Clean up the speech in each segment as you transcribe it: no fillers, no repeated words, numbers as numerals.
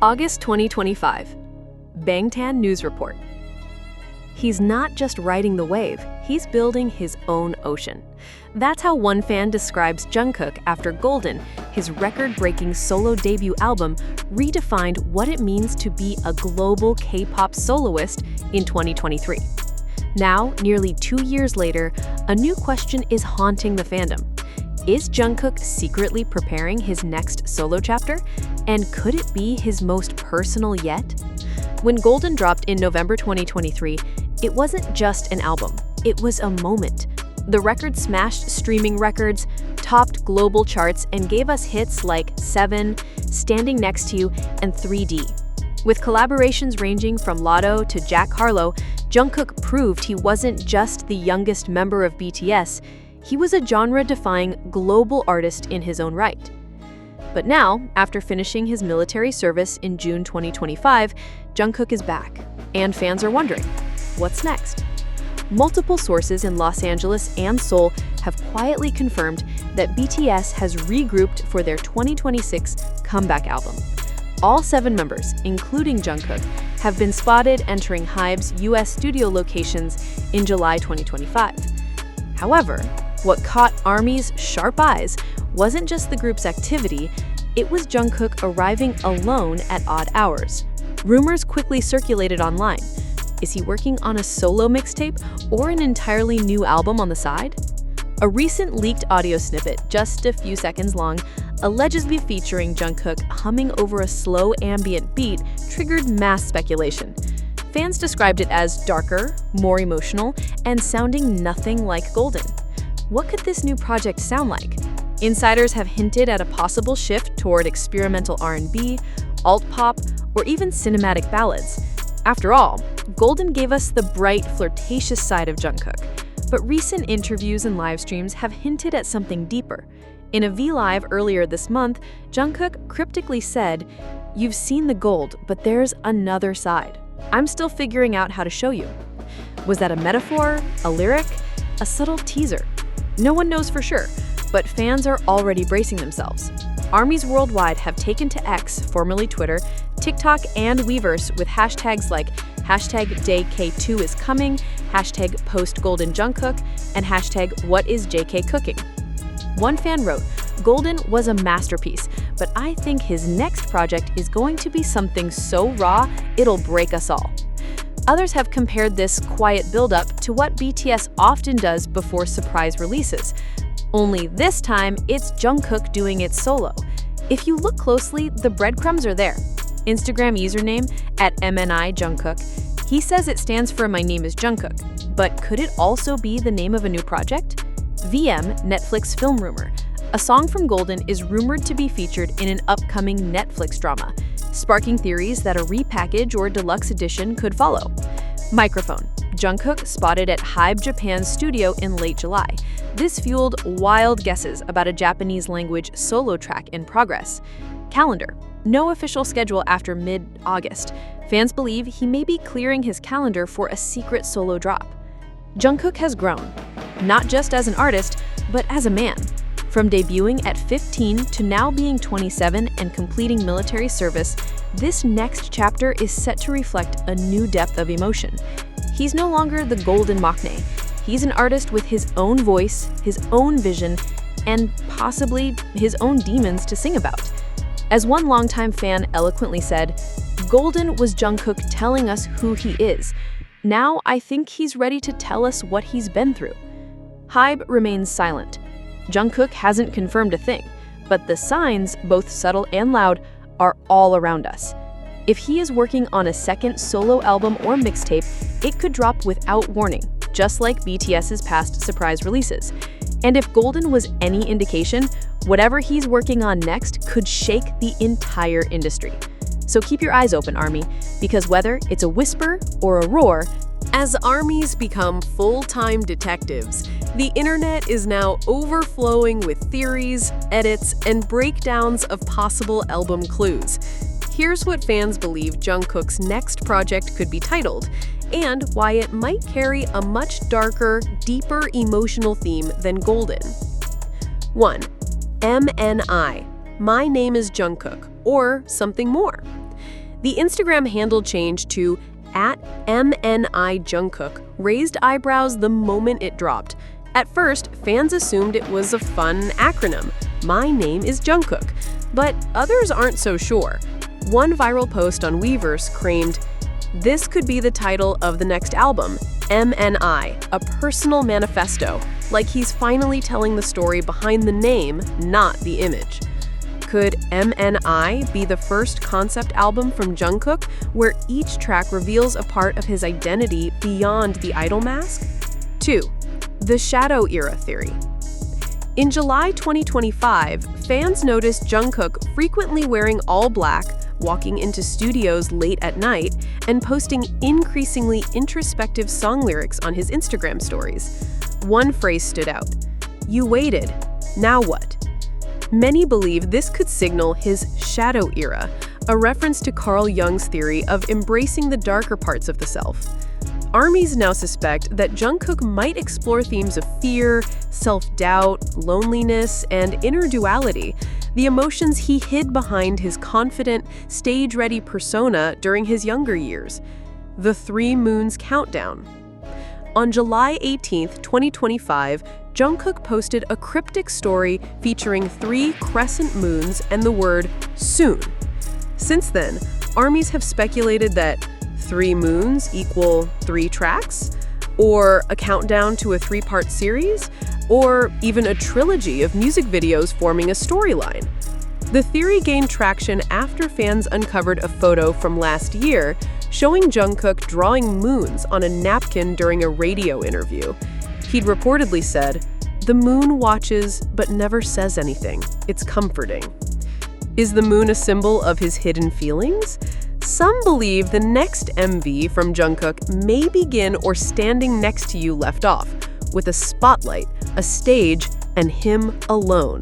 August 2025. Bangtan News Report. He's not just riding the wave, he's building his own ocean. That's how one fan describes Jungkook after Golden, his record-breaking solo debut album, redefined what it means to be a global K-pop soloist in 2023. Now, nearly 2 years later, a new question is haunting the fandom. Is Jungkook secretly preparing his next solo chapter? And could it be his most personal yet? When Golden dropped in November 2023, it wasn't just an album, it was a moment. The record smashed streaming records, topped global charts, and gave us hits like 7, Standing Next to You, and 3D. With collaborations ranging from Lotto to Jack Harlow, Jungkook proved he wasn't just the youngest member of BTS, he was a genre-defying global artist in his own right. But now, after finishing his military service in June 2025, Jungkook is back, and fans are wondering, what's next? Multiple sources in Los Angeles and Seoul have quietly confirmed that BTS has regrouped for their 2026 comeback album. All 7 members, including Jungkook, have been spotted entering HYBE's US studio locations in July 2025. However, what caught ARMY's sharp eyes wasn't just the group's activity, it was Jungkook arriving alone at odd hours. Rumors quickly circulated online. Is he working on a solo mixtape or an entirely new album on the side? A recent leaked audio snippet, just a few seconds long, allegedly featuring Jungkook humming over a slow ambient beat, triggered mass speculation. Fans described it as darker, more emotional, and sounding nothing like Golden. What could this new project sound like? Insiders have hinted at a possible shift toward experimental R&B, alt-pop, or even cinematic ballads. After all, Golden gave us the bright, flirtatious side of Jungkook, but recent interviews and live streams have hinted at something deeper. In a V-Live earlier this month, Jungkook cryptically said, "You've seen the gold, but there's another side. I'm still figuring out how to show you." Was that a metaphor, a lyric, a subtle teaser? No one knows for sure, but fans are already bracing themselves. ARMYs worldwide have taken to X, formerly Twitter, TikTok, and Weverse with hashtags like #DayK2IsComing, #PostGoldenJungkook, and #WhatIsJKCooking. One fan wrote, "Golden was a masterpiece, but I think his next project is going to be something so raw, it'll break us all." Others have compared this quiet build-up to what BTS often does before surprise releases. Only this time, it's Jungkook doing it solo. If you look closely, the breadcrumbs are there. Instagram username @MNIJungkook. He says it stands for My Name is Jungkook, but could it also be the name of a new project? VM, Netflix film rumor. A song from Golden is rumored to be featured in an upcoming Netflix drama, sparking theories that a repackage or deluxe edition could follow. Microphone. Jungkook spotted at HYBE Japan's studio in late July. This fueled wild guesses about a Japanese-language solo track in progress. Calendar. No official schedule after mid-August. Fans believe he may be clearing his calendar for a secret solo drop. Jungkook has grown, not just as an artist, but as a man. From debuting at 15 to now being 27 and completing military service, this next chapter is set to reflect a new depth of emotion. He's no longer the Golden Maknae. He's an artist with his own voice, his own vision, and possibly his own demons to sing about. As one longtime fan eloquently said, "Golden was Jungkook telling us who he is. Now I think he's ready to tell us what he's been through." HYBE remains silent. Jungkook hasn't confirmed a thing, but the signs, both subtle and loud, are all around us. If he is working on a second solo album or mixtape, it could drop without warning, just like BTS's past surprise releases. And if Golden was any indication, whatever he's working on next could shake the entire industry. So keep your eyes open, ARMY, because whether it's a whisper or a roar, as ARMYs become full-time detectives, the internet is now overflowing with theories, edits, and breakdowns of possible album clues. Here's what fans believe Jungkook's next project could be titled, and why it might carry a much darker, deeper emotional theme than Golden. 1. MNI. My Name is Jungkook, or something more. The Instagram handle change to @MNI Jungkook raised eyebrows the moment it dropped. At first, fans assumed it was a fun acronym, "My name is Jungkook," but others aren't so sure. One viral post on Weverse claimed, "This could be the title of the next album, MNI, a personal manifesto, like he's finally telling the story behind the name, not the image." Could MNI be the first concept album from Jungkook, where each track reveals a part of his identity beyond the idol mask? 2. The Shadow Era Theory. In July 2025, fans noticed Jungkook frequently wearing all black, walking into studios late at night, and posting increasingly introspective song lyrics on his Instagram stories. One phrase stood out: "You waited, now what?" Many believe this could signal his shadow era, a reference to Carl Jung's theory of embracing the darker parts of the self. ARMYs now suspect that Jungkook might explore themes of fear, self-doubt, loneliness, and inner duality, the emotions he hid behind his confident, stage-ready persona during his younger years. The 3 Moons Countdown. On July 18, 2025, Jungkook posted a cryptic story featuring 3 crescent moons and the word "soon." Since then, ARMYs have speculated that 3 moons equal 3 tracks, or a countdown to a 3-part series, or even a trilogy of music videos forming a storyline. The theory gained traction after fans uncovered a photo from last year showing Jungkook drawing moons on a napkin during a radio interview. He'd reportedly said, "The moon watches but never says anything. It's comforting." Is the moon a symbol of his hidden feelings? Some believe the next MV from Jungkook may begin or Standing Next to You left off, with a spotlight, a stage, and him alone.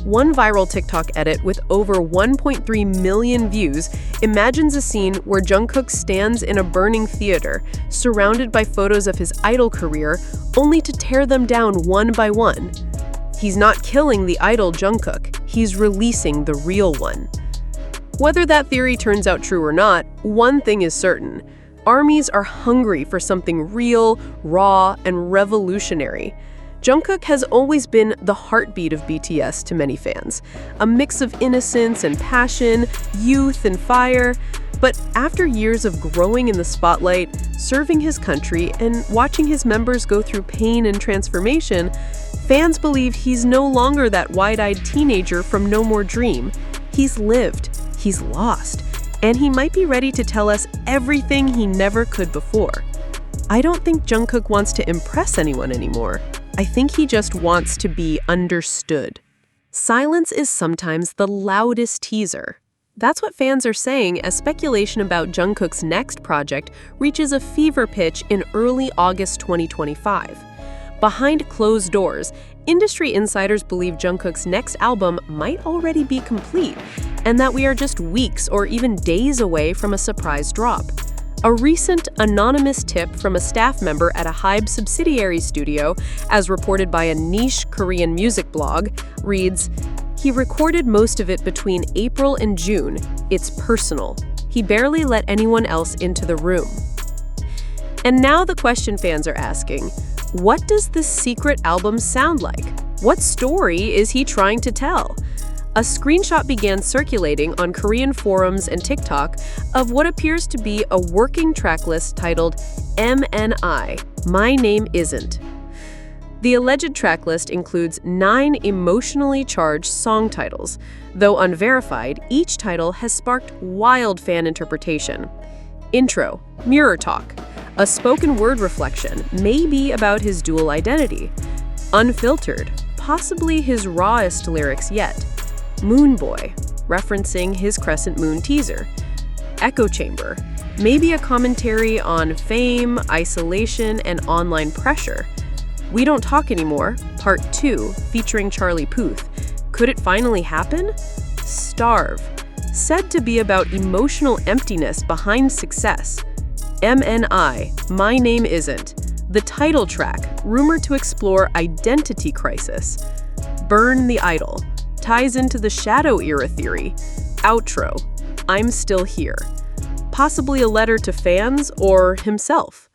One viral TikTok edit with over 1.3 million views imagines a scene where Jungkook stands in a burning theater, surrounded by photos of his idol career, only to tear them down one by one. He's not killing the idol Jungkook, he's releasing the real one. Whether that theory turns out true or not, one thing is certain: ARMYs are hungry for something real, raw, and revolutionary. Jungkook has always been the heartbeat of BTS to many fans, a mix of innocence and passion, youth and fire. But after years of growing in the spotlight, serving his country, and watching his members go through pain and transformation, fans believe he's no longer that wide-eyed teenager from No More Dream. He's lived, he's lost, and he might be ready to tell us everything he never could before. I don't think Jungkook wants to impress anyone anymore. I think he just wants to be understood. Silence is sometimes the loudest teaser. That's what fans are saying as speculation about Jungkook's next project reaches a fever pitch in early August 2025. Behind closed doors, industry insiders believe Jungkook's next album might already be complete, and that we are just weeks or even days away from a surprise drop. A recent anonymous tip from a staff member at a HYBE subsidiary studio, as reported by a niche Korean music blog, reads, "He recorded most of it between April and June. It's personal. He barely let anyone else into the room." And now the question fans are asking, what does this secret album sound like? What story is he trying to tell? A screenshot began circulating on Korean forums and TikTok of what appears to be a working tracklist titled MNI, My Name Isn't. The alleged tracklist includes 9 emotionally charged song titles. Though unverified, each title has sparked wild fan interpretation. Intro, Mirror Talk, a spoken word reflection, maybe about his dual identity. Unfiltered, possibly his rawest lyrics yet. Moon Boy, referencing his Crescent Moon teaser. Echo Chamber, maybe a commentary on fame, isolation, and online pressure. We Don't Talk Anymore, Part 2, featuring Charlie Puth. Could it finally happen? Starve, said to be about emotional emptiness behind success. MNI, My Name Isn't, the title track, rumored to explore identity crisis. Burn the Idol, ties into the shadow era theory. Outro, I'm Still Here, possibly a letter to fans or himself.